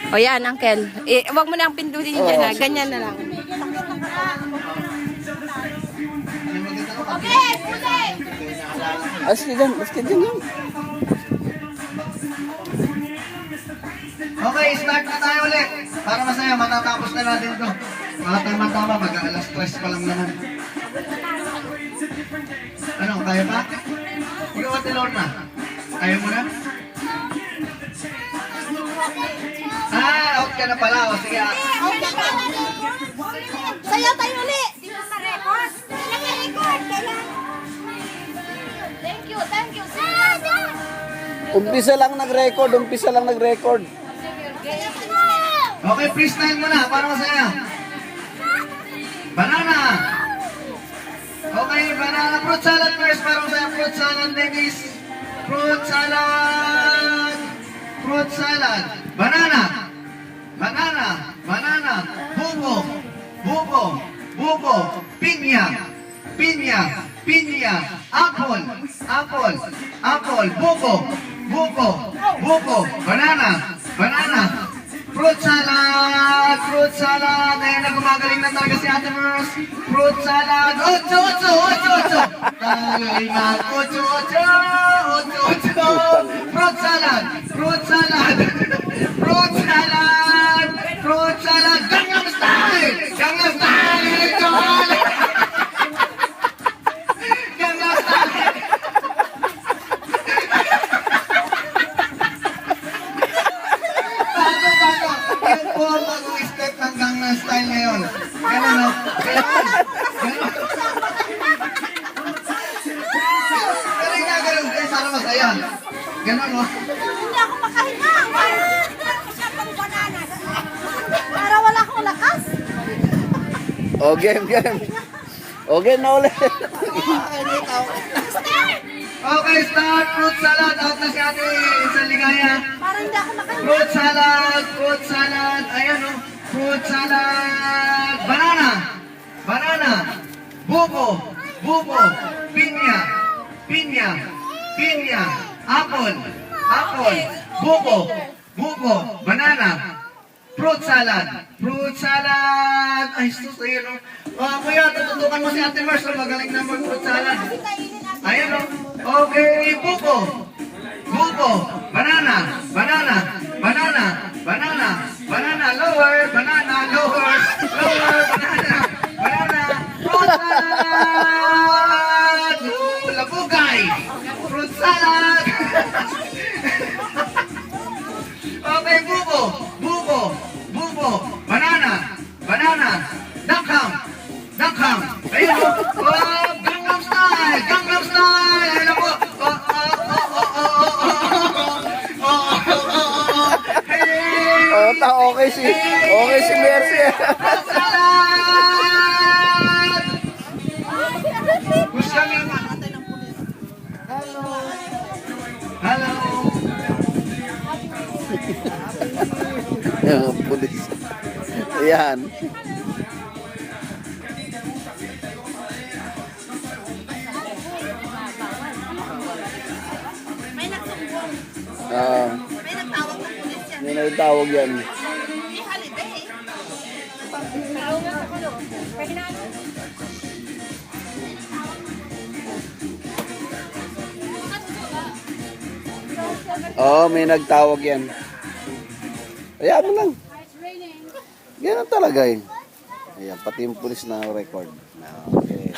O yan, Uncle. Huwag mo na ang pindutin dyan ha. Ganyan na lang. Okay, puli! Aski dyan lang. Okay, start na tayo ulit. Para masaya, matatapos na natin ito. Mga tama-tama, mag-alas 3 pa lang naman. Ano, kaya pa? Ikaw at Lorna. Kaya mo na? Out ka na pala. O sige. Okay pa! Sayaw tayo ulit! Di mo na-record? Naka-record! Thank you, thank you. Umpisa lang nag-record. Okay, freestyle mo na. Para masaya. Banana. Okay, banana. Fruit salad first. Para masaya. Fruit salad, ladies. Fruit salad. Fruit salad. Banana. Banana. Banana. Buko. Buko. Buko. Pinya. Pinya. Pinya. Apple. Apple. Apple. Buko. Buko. Buko. Banana. Banana. Fruit salad. Fruit salad. Ayan na, gumagaling na talaga si Ate Mers. Fruit salad. Ocho. Tagay na. Ocho. Fruit salad. Fruit salad. Fruit salad. Fruit salad. Gangnam style. Gangnam style. Gangnam style. Bago. Yung po ang bagong step ng Gangnam style ngayon. Ganun, no? Galing na, ganun. Kaya sana masaya. Ganun, no? Hindi ako makahinga. Masyadong banana. Para wala akong lakas. O, game. O, game na ulit. Start! Okay, start. Fruit salad. Out na si Ate sa ligaya. Para hindi ako makahinga. Fruit salad. Fruit salad. Ayan, no? Fruit salad. Banana. Banana. Buko. Buko. Pinya. Pinya. Pinya. Apple. Apple. Buko. Buko. Banana. Fruit salad. Fruit salad. Ay, sus, ayan, no? Kuya, tututukan mo si Ate Mers. Magaling na mag-fruit salad. Ayan, no? Okay, buko. Buko. Banana. Banana. Banana. Banana. Banana. Lower. Banana. Lower. Lower. Banana. Banana. Fruit salad. Labugay. Fruit salad. Okay, buko. Buko. Buko. Banana. Banana. Dakham. Dakham. Ayun, no? Gangnam style. Gangnam style. Ayun po. Hey! Okay si Mercy. Salad! Who's coming? Hello. Hello. Yung pulis. Ayan. May nagsumbong. May nagtawag ng pulis yan. May nagtawag yan. May halite eh. May nagtawag yan. Ayan mo lang. Ganun talaga eh. Ayan, pati yung pulis na record. Okay.